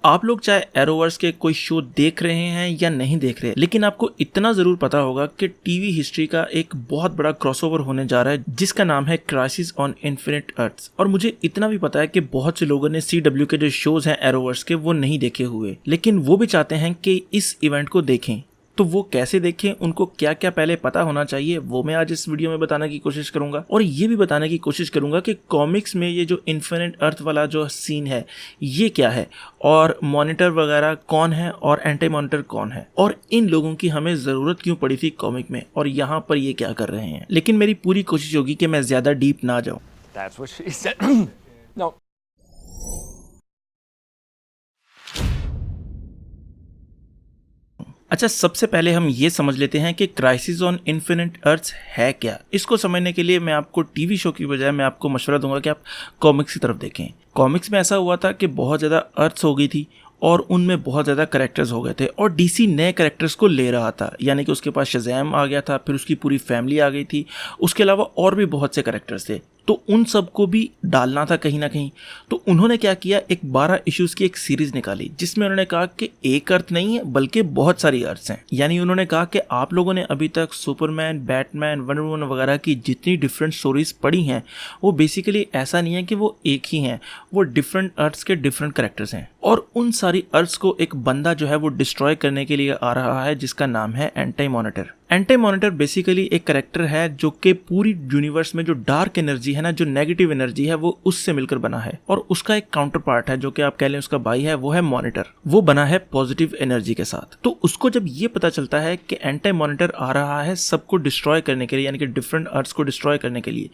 आप लोग चाहे एरोवर्स के कोई शो देख रहे हैं या नहीं देख रहे, लेकिन आपको इतना जरूर पता होगा कि टीवी हिस्ट्री का एक बहुत बड़ा क्रॉसओवर होने जा रहा है जिसका नाम है क्राइसिस ऑन इन्फिनिट अर्थ्स। और मुझे इतना भी पता है कि बहुत से लोगों ने CW के जो शोज हैं एरोवर्स के वो नहीं देखे हुए, लेकिन वो भी चाहते हैं कि इस इवेंट को देखें। तो वो कैसे देखें, उनको क्या क्या पहले पता होना चाहिए, वो मैं आज इस वीडियो में बताने की कोशिश करूंगा। और ये भी बताने की कोशिश करूंगा कि कॉमिक्स में ये जो इन्फिनिट अर्थ वाला जो सीन है ये क्या है, और मॉनिटर वगैरह कौन है और एंटी मॉनिटर कौन है, और इन लोगों की हमें ज़रूरत क्यों पड़ी थी कॉमिक में, और यहाँ पर ये क्या कर रहे हैं। लेकिन मेरी पूरी कोशिश होगी कि मैं ज़्यादा डीप ना जाऊँ। That's what she said. No. अच्छा, सबसे पहले हम ये समझ लेते हैं कि क्राइसिस ऑन इन्फिनिट अर्थ्स है क्या। इसको समझने के लिए मैं आपको टीवी शो की बजाय मैं आपको मशवरा दूंगा कि आप कॉमिक्स की तरफ देखें। कॉमिक्स में ऐसा हुआ था कि बहुत ज़्यादा अर्थ्स हो गई थी और उनमें बहुत ज़्यादा कैरेक्टर्स हो गए थे, और DC नए कैरेक्टर्स को ले रहा था। यानी कि उसके पास शज़ैम आ गया था, फिर उसकी पूरी फैमिली आ गई थी, उसके अलावा और भी बहुत से कैरेक्टर्स थे, तो उन सबको भी डालना था कहीं ना कहीं। तो उन्होंने क्या किया, एक 12 इश्यूज़ की एक सीरीज़ निकाली जिसमें उन्होंने कहा कि एक अर्थ नहीं है बल्कि बहुत सारी अर्थ्स हैं। यानी उन्होंने कहा कि आप लोगों ने अभी तक सुपरमैन, बैटमैन, वंडर वुमन वगैरह की जितनी डिफरेंट स्टोरीज पढ़ी हैं वो बेसिकली ऐसा नहीं है कि वो एक ही हैं, वो डिफरेंट अर्थ्स के डिफरेंट कैरेक्टर्स हैं। और उन सारी अर्थ्स को एक बंदा जो है वो डिस्ट्रॉय करने के लिए आ रहा है जिसका नाम है anti monitor. Anti monitor basically एक कैरेक्टर है जो कि पूरी यूनिवर्स में जो डार्क एनर्जी है ना, जो नेगेटिव एनर्जी है, वो उससे मिलकर बना है। और उसका एक काउंटर पार्ट है जो कि आप कह लें उसका भाई है, वो है मॉनिटर। वो बना है पॉजिटिव एनर्जी के साथ। तो उसको जब ये पता चलता है कि एंटी मॉनिटर आ रहा है सबको डिस्ट्रॉय करने के लिए, यानी कि डिफरेंट अर्थ्स को डिस्ट्रॉय करने के लिए,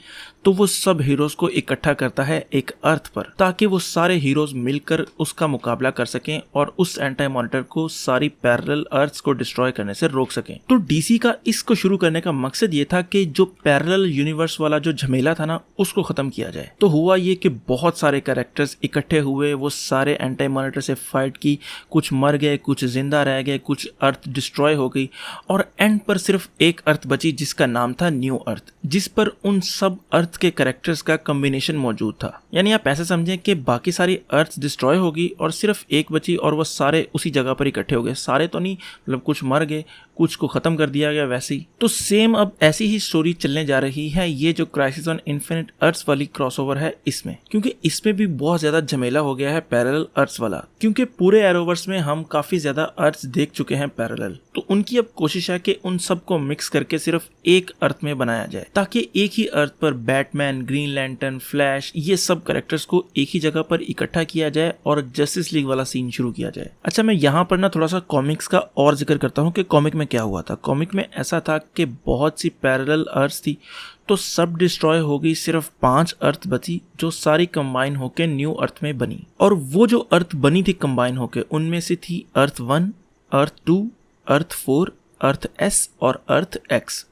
तो वो सब हीरोज को इकट्ठा करता है एक अर्थ पर, ताकि वो सारे हीरोज मिलकर उसका मुकाबला कर सकें और उस एंटी मॉनिटर को सारी पैरेलल अर्थ्स को डिस्ट्रॉय करने से रोक सकें। तो DC का इसको शुरू करने का मकसद ये था कि जो पैरेलल यूनिवर्स वाला जो झमेला था ना उसको खत्म किया जाए। तो हुआ ये कि बहुत सारे कैरेक्टर्स इकट्ठे हुए, वो सारे एंटी मॉनिटर से फाइट की, कुछ मर गए, कुछ जिंदा रह गए, कुछ अर्थ डिस्ट्रॉय हो गई, और एंड पर सिर्फ एक अर्थ बची जिसका नाम था न्यू अर्थ, जिस पर उन सब अर्थ के कैरेक्टर्स का कॉम्बिनेशन मौजूद था। यानी आप ऐसे समझें कि बाकी सारी अर्थ डिस्ट्रॉय होगी और सिर्फ एक बची, और वो सारे उसी जगह पर इकट्ठे हो गए। सारे तो नहीं, मतलब कुछ मर गए, कुछ को खत्म कर दिया गया वैसे ही। तो सेम अब ऐसी ही स्टोरी चलने जा रही है ये जो क्राइसिस ऑन इन्फिनिट अर्थ्स वाली क्रॉसओवर है इसमें, क्योंकि इसमें भी बहुत ज्यादा झमेला हो गया है पैरेलल अर्थ्स वाला। क्योंकि पूरे एरोवर्स में हम काफी ज्यादा अर्थ्स देख चुके हैं पैरेलल, तो उनकी अब कोशिश है कि उन सबको मिक्स करके सिर्फ एक अर्थ में बनाया जाए, ताकि एक ही अर्थ पर बैटमैन, ग्रीन लैंटर्न, फ्लैश, ये सब कैरेक्टर्स को एक ही जगह पर इकट्ठा किया जाए और जस्टिस लीग वाला सीन शुरू किया जाए। अच्छा, मैं यहाँ पर ना थोड़ा सा कॉमिक्स का और जिक्र करता हूँ कि कॉमिक में क्या हुआ था। कॉमिक में ऐसा था कि बहुत सी पैरेलल अर्थ्स थी, तो सब डिस्ट्रॉय हो गई, सिर्फ 5 अर्थ बची जो सारी कंबाइन होके न्यू अर्थ में बनी। और वो जो अर्थ बनी थी कंबाइन होके, उनमें से थी अर्थ 1, अर्थ 2, अर्थ 4, अर्थ S और अर्थ X।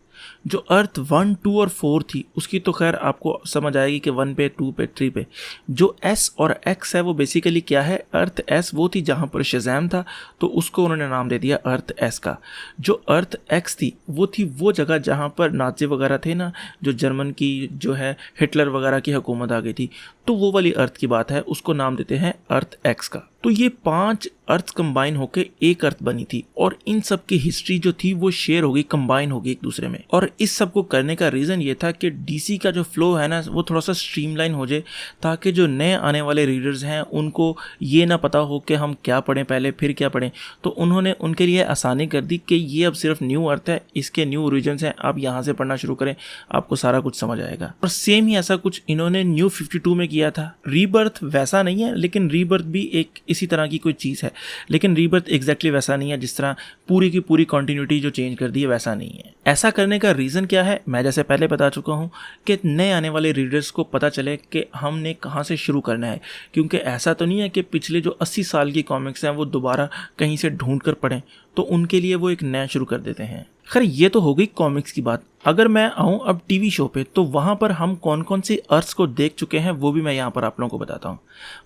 जो अर्थ 1, 2 और 4 थी उसकी तो खैर आपको समझ आएगी कि 1 पे, 2 पे, 3 पे। जो S और X है वो बेसिकली क्या है, अर्थ S वो थी जहाँ पर शज़ैम था, तो उसको उन्होंने नाम दे दिया अर्थ S का। जो अर्थ X थी वो थी वो जगह जहाँ पर नाज़ी वगैरह थे ना, जो जर्मन की जो है हिटलर वगैरह की हुकूमत आ गई थी, तो वो वाली अर्थ की बात है, उसको नाम देते हैं अर्थ X का। तो ये 5 अर्थ कंबाइन होके एक अर्थ बनी थी, और इन सब की हिस्ट्री जो थी वो शेयर हो गई, कंबाइन हो गई एक दूसरे में। और इस सब को करने का रीज़न ये था कि DC का जो फ्लो है ना वो थोड़ा सा स्ट्रीमलाइन हो जाए, ताकि जो नए आने वाले रीडर्स हैं उनको ये ना पता हो कि हम क्या पढ़ें पहले फिर क्या पढ़ें। तो उन्होंने उनके लिए आसानी कर दी कि ये अब सिर्फ न्यू अर्थ है, इसके न्यू ओरिजिन्स हैं, आप यहाँ से पढ़ना शुरू करें, आपको सारा कुछ समझ आएगा। और सेम ही ऐसा कुछ इन्होंने न्यू 52 में किया था। रीबर्थ वैसा नहीं है, लेकिन रीबर्थ भी एक इसी तरह की कोई चीज़ है, लेकिन रीबर्थ एग्जैक्टली वैसा नहीं है जिस तरह पूरी की पूरी कंटिन्यूटी जो चेंज कर दी है वैसा नहीं है। ऐसा करने का रीज़न क्या है, मैं जैसे पहले बता चुका हूँ कि नए आने वाले रीडर्स को पता चले कि हमने कहाँ से शुरू करना है। क्योंकि ऐसा तो नहीं है कि पिछले जो 80 साल की कॉमिक्स हैं वो दोबारा कहीं से ढूंढ कर पढ़ें, तो उनके लिए वो एक नया शुरू कर देते हैं। खैर, ये तो हो गई कॉमिक्स की बात। अगर मैं आऊँ अब टीवी शो पे, तो वहाँ पर हम कौन कौन सी अर्थ्स को देख चुके हैं वो भी मैं यहाँ पर आप लोगों को बताता हूँ।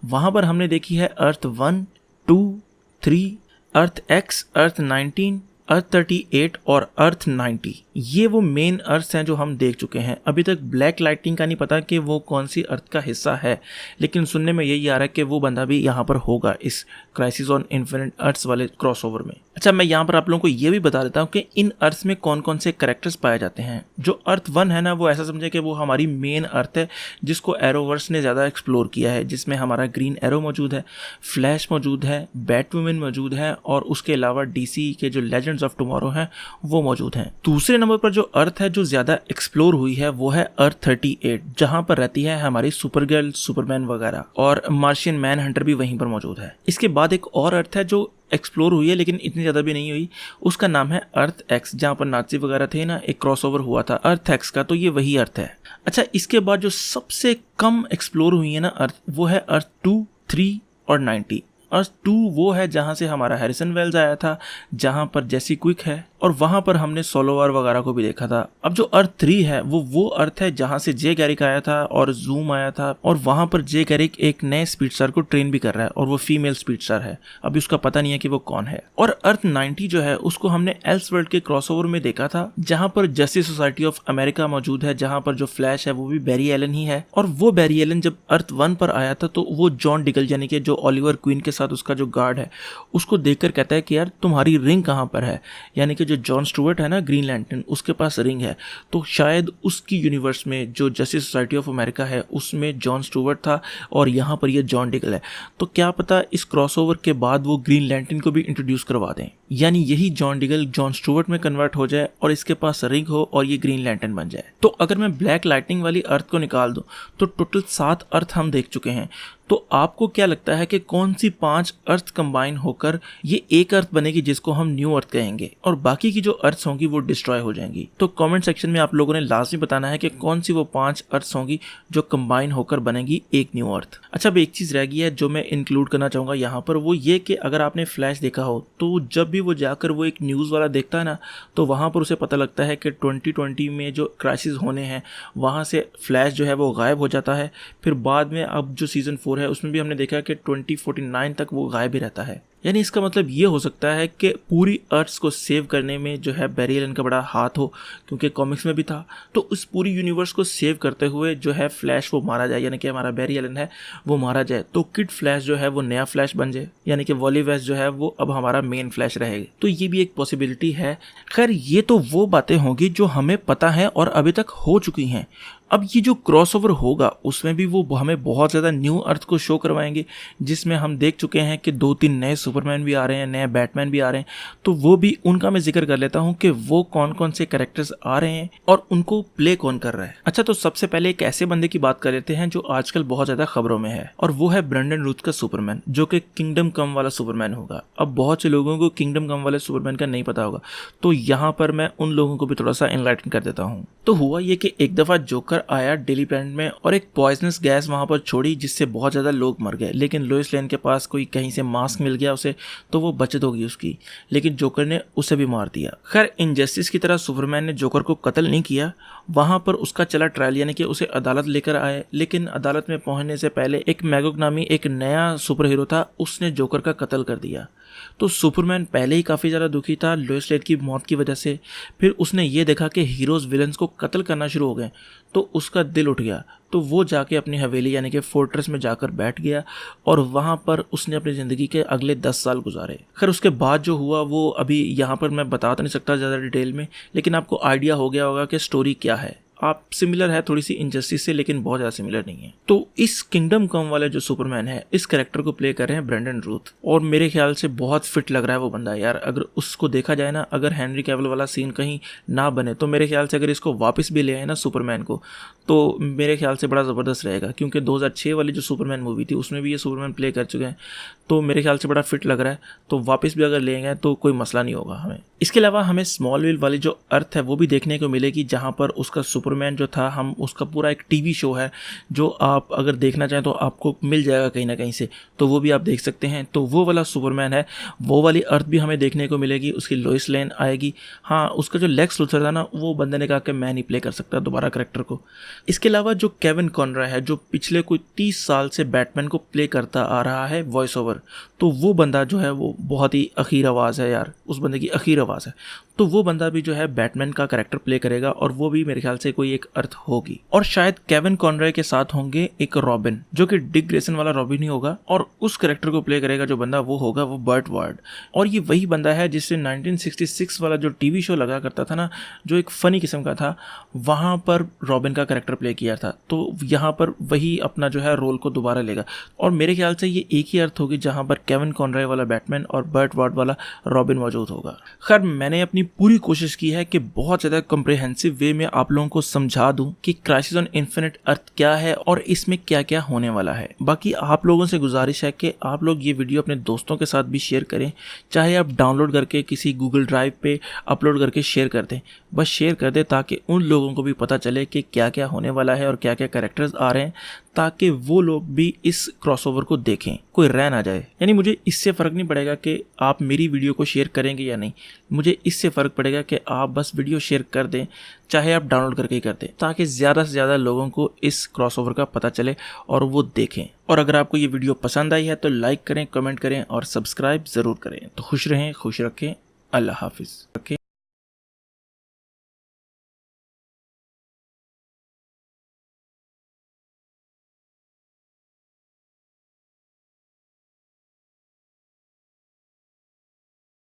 वहाँ पर हमने देखी है अर्थ 1, 2, 3, अर्थ X, अर्थ 19, अर्थ 38 और अर्थ 90। ये वो मेन अर्थ हैं जो हम देख चुके हैं। अभी तक ब्लैक लाइटनिंग का नहीं पता कि वो कौन सी अर्थ का हिस्सा है, लेकिन सुनने में यही आ रहा है कि वो बंदा भी यहाँ पर होगा इस क्राइसिस ऑन इन्फिनिट अर्थ्स वाले क्रॉसओवर में। अच्छा, मैं यहाँ पर आप लोगों को ये भी बता देता हूँ कि इन अर्थ्स में कौन कौन से कैरेक्टर्स पाए जाते हैं। जो अर्थ 1 है ना, वो ऐसा समझे कि वो हमारी मेन अर्थ है जिसको एरोवर्स ने ज़्यादा एक्सप्लोर किया है, जिसमें हमारा ग्रीन एरो मौजूद है, फ्लैश मौजूद है, बैटवुमन मौजूद है और उसके अलावा डीसी के जो लेजेंड्स ऑफ टुमारो हैं वो मौजूद हैं। दूसरे नंबर पर जो अर्थ है जो ज़्यादा एक्सप्लोर हुई है वो है अर्थ 38, जहाँ पर रहती है हमारी सुपरगर्ल, सुपरमैन वगैरह, और मार्शियन मैन हंटर भी वहीं पर मौजूद है। इसके बाद एक और अर्थ है जो एक्सप्लोर हुई है लेकिन इतनी ज़्यादा भी नहीं हुई, उसका नाम है अर्थ एक्स, जहाँ पर नाजी वगैरह थे ना, एक क्रॉसओवर हुआ था अर्थ एक्स का, तो ये वही अर्थ है। अच्छा, इसके बाद जो सबसे कम एक्सप्लोर हुई है ना अर्थ, वो है अर्थ 2, 3 और 90। अर्थ 2 वो है जहाँ से हमारा हैरिसन वेल्स आया था, जहाँ पर जेसी क्विक है, और वहाँ पर हमने सोलोवार वगैरह को भी देखा था। अब जो अर्थ 3 है वो अर्थ है जहाँ से जे गैरिक आया था और जूम आया था, और वहाँ पर जे गैरिक एक नए स्पीडस्टार को ट्रेन भी कर रहा है और वो फीमेल स्पीडस्टार है। अभी उसका पता नहीं है कि वो कौन है। और अर्थ 90 जो है उसको हमने एल्सवर्ल्ड के क्रॉसओवर में देखा था, जहाँ पर जस्टिस सोसाइटी ऑफ अमेरिका मौजूद है, जहाँ पर जो फ्लैश है वो भी बैरी एलन ही है। और वो बैरी एलन जब अर्थ 1 पर आया था तो वो जॉन डिगल यानी कि जो ओलिवर क्वीन के साथ उसका जो गार्ड है उसको देखकर कहता है कि यार तुम्हारी रिंग कहाँ पर है, यानी कि जो जॉन स्टुअर्ट है ना ग्रीन लैंटर्न, उसके पास रिंग है। तो शायद उसकी यूनिवर्स में जो जस्टिस सोसाइटी ऑफ अमेरिका है उसमें जॉन स्टुअर्ट था और यहाँ पर ये जॉन डिगल है। तो क्या पता इस क्रॉसओवर के बाद वो ग्रीन लैंटर्न को भी इंट्रोड्यूस करवा दें, यानी यही जॉन डिगल जॉन स्टुअर्ट में कन्वर्ट हो जाए और इसके पास रिंग हो और ये ग्रीन लैंटर्न बन जाए। तो अगर मैं ब्लैक लाइटनिंग वाली अर्थ को निकाल दूं तो टोटल 7 अर्थ हम देख चुके हैं। तो आपको क्या लगता है कि कौन सी 5 अर्थ कंबाइन होकर ये एक अर्थ बनेगी जिसको हम न्यू अर्थ कहेंगे, और बाकी की जो अर्थ्स होंगी वो डिस्ट्रॉय हो जाएंगी? तो कमेंट सेक्शन में आप लोगों ने लाजमी बताना है कि कौन सी वो 5 अर्थ्स होंगी जो कंबाइन होकर बनेगी एक न्यू अर्थ। अच्छा, अब एक चीज़ रह गई है जो मैं इंक्लूड करना चाहूँगा यहाँ पर, वो ये कि अगर आपने फ्लैश देखा हो तो जब भी वो जाकर वो एक न्यूज़ वाला देखता है ना, तो वहाँ पर उसे पता लगता है कि 2020 में जो क्राइसिस होने हैं वहाँ से फ्लैश जो है वो गायब हो जाता है। फिर बाद में अब जो सीज़न 4 है उसमें भी हमने देखा कि 2049 तक वो गायब ही रहता है। यानी इसका मतलब ये हो सकता है कि पूरी अर्थ्स को सेव करने में जो है बैरी एलन का बड़ा हाथ हो, क्योंकि कॉमिक्स में भी था। तो उस पूरी यूनिवर्स को सेव करते हुए जो है फ्लैश वो मारा जाए, यानी कि हमारा बैरी एलन है वो मारा जाए, तो किड फ्लैश जो है वो नया फ्लैश बन जाए, यानी कि वॉली वेस्ट जो है वो अब हमारा मेन फ्लैश रहेगा। तो ये भी एक पॉसिबिलिटी है। खैर, ये तो वो बातें होंगी जो हमें पता है और अभी तक हो चुकी हैं। अब ये जो क्रॉसओवर होगा उसमें भी वो हमें बहुत ज़्यादा न्यू अर्थ को शो करवाएंगे, जिसमें हम देख चुके हैं कि 2-3 नए सुपरमैन भी आ रहे हैं, नए बैटमैन भी आ रहे हैं। तो वो भी उनका मैं जिक्र कर लेता हूँ कि वो कौन कौन से कैरेक्टर्स आ रहे हैं और उनको प्ले कौन कर रहा है। अच्छा, तो सबसे पहले एक ऐसे बंदे की बात कर लेते हैं जो आजकल बहुत ज़्यादा खबरों में है, और वो है ब्रेंडन रूथ का सुपरमैन, जो कि किंगडम कम वाला सुपरमैन होगा। अब बहुत से लोगों को किंगडम कम वाले सुपरमैन का नहीं पता होगा, तो यहाँ पर मैं उन लोगों को भी थोड़ा सा एनलाइटन कर देता हूँ। तो हुआ ये कि एक दफ़ा जोकर आया डेली प्लैनेट में और एक पॉइजनस गैस वहां पर छोड़ी जिससे बहुत ज़्यादा लोग मर गए, लेकिन लोइस लेन के पास कोई कहीं से मास्क मिल गया उसे, तो वो बचत होगी उसकी, लेकिन जोकर ने उसे भी मार दिया। खैर, इनजस्टिस की तरह सुपरमैन ने जोकर को कत्ल नहीं किया, वहां पर उसका चला ट्रायल, यानी कि उसे अदालत लेकर आए, लेकिन अदालत में पहुंचने से पहले एक मैगोग नामी एक नया सुपर हीरो था, उसने जोकर का कत्ल कर दिया। तो सुपरमैन पहले ही काफ़ी ज़्यादा दुखी था लोइस लेन की मौत की वजह से। फिर उसने ये देखा कि हीरोज़ विलन्स को कत्ल करना शुरू हो गए, तो उसका दिल उठ गया। तो वो जाके अपनी हवेली यानी कि फोर्ट्रेस में जाकर बैठ गया और वहाँ पर उसने अपनी ज़िंदगी के अगले 10 साल गुजारे। खैर, उसके बाद जो हुआ वो अभी यहाँ पर मैं बता तो नहीं सकता ज़्यादा डिटेल में, लेकिन आपको आइडिया हो गया होगा कि स्टोरी क्या है। आप सिमिलर है थोड़ी सी इनजस्टिस से, लेकिन बहुत ज़्यादा सिमिलर नहीं है। तो इस किंगडम कम वाले जो सुपरमैन है, इस कैरेक्टर को प्ले कर रहे हैं ब्रेंडन रूथ, और मेरे ख्याल से बहुत फिट लग रहा है वो बंदा यार। अगर उसको देखा जाए ना, अगर हेनरी कैविल वाला सीन कहीं ना बने तो मेरे ख्याल से अगर इसको वापस भी ले आए ना सुपरमैन को, तो मेरे ख्याल से बड़ा ज़बरदस्त रहेगा, क्योंकि 2006 वाली जो सुपरमैन मूवी थी उसमें भी ये सुपरमैन प्ले कर चुके हैं, तो मेरे ख्याल से बड़ा फिट लग रहा है। तो वापस भी अगर ले गए तो कोई मसला नहीं होगा हमें। इसके अलावा हमें स्मॉलविल वाली जो अर्थ है वो भी देखने को मिलेगी, जहाँ पर उसका सुपरमैन जो था, हम उसका पूरा एक टीवी शो है जो आप अगर देखना चाहें तो आपको मिल जाएगा कहीं ना कहीं से, तो वो भी आप देख सकते हैं। तो वो वाला सुपरमैन है, वो वाली अर्थ भी हमें देखने को मिलेगी। उसकी लोइस लेन आएगी। हाँ, उसका जो लेक्स लूथर था ना, वो बंदे ने कहा कि मैं नहीं प्ले कर सकता दोबारा कैरेक्टर को। इसके अलावा जो केविन कॉनरॉय है, जो पिछले कोई 30 साल से बैटमैन को प्ले करता आ रहा है वॉइस ओवर, तो वो बंदा जो है वो बहुत ही अखीर आवाज़ है यार, उस बंदे की अखीर आवाज़ है, तो वो बंदा भी जो है बैटमैन का कैरेक्टर प्ले करेगा और वो भी मेरे ख्याल से कोई एक अर्थ होगी। और शायद केविन कॉनरॉय के साथ होंगे एक रॉबिन, जो कि डिक ग्रेसन वाला रॉबिन ही होगा, और उस कैरेक्टर को प्ले करेगा जो बंदा वो होगा वो बर्ट वार्ड। और ये वही बंदा है जिससे 1966 वाला जो टीवी शो लगा करता था ना, जो एक फनी किस्म का था, वहाँ पर रॉबिन का कैरेक्टर प्ले किया था। तो यहाँ पर वही अपना जो है रोल को दोबारा लेगा, और मेरे ख्याल से ये एक ही अर्थ होगी जहाँ पर केविन कॉनरॉय वाला बैटमैन और बर्ट वार्ड वाला रॉबिन मौजूद होगा। खैर, मैंने अपनी पूरी कोशिश की है कि बहुत ज़्यादा कॉम्प्रिहेंसिव वे में आप लोगों को समझा दूं कि क्राइसिस ऑन इन्फिनिट अर्थ क्या है और इसमें क्या क्या होने वाला है। बाकी आप लोगों से गुजारिश है कि आप लोग ये वीडियो अपने दोस्तों के साथ भी शेयर करें, चाहे आप डाउनलोड करके किसी गूगल ड्राइव पे अपलोड करके शेयर कर दें, बस शेयर कर दें ताकि उन लोगों को भी पता चले कि क्या क्या होने वाला है और क्या क्या कैरेक्टर्स आ रहे हैं, ताकि वो लोग भी इस क्रॉसओवर को देखें, कोई रह ना जाए। यानी मुझे इससे फ़र्क नहीं पड़ेगा कि आप मेरी वीडियो को शेयर करेंगे या नहीं, मुझे इससे फ़र्क पड़ेगा कि आप बस वीडियो शेयर कर दें, चाहे आप डाउनलोड करके ही कर दें, ताकि ज़्यादा से ज़्यादा लोगों को इस क्रॉसओवर का पता चले और वो देखें। और अगर आपको ये वीडियो पसंद आई है तो लाइक करें, कमेंट करें और सब्सक्राइब ज़रूर करें। तो खुश रहें, खुश रखें, अल्लाह हाफिज़।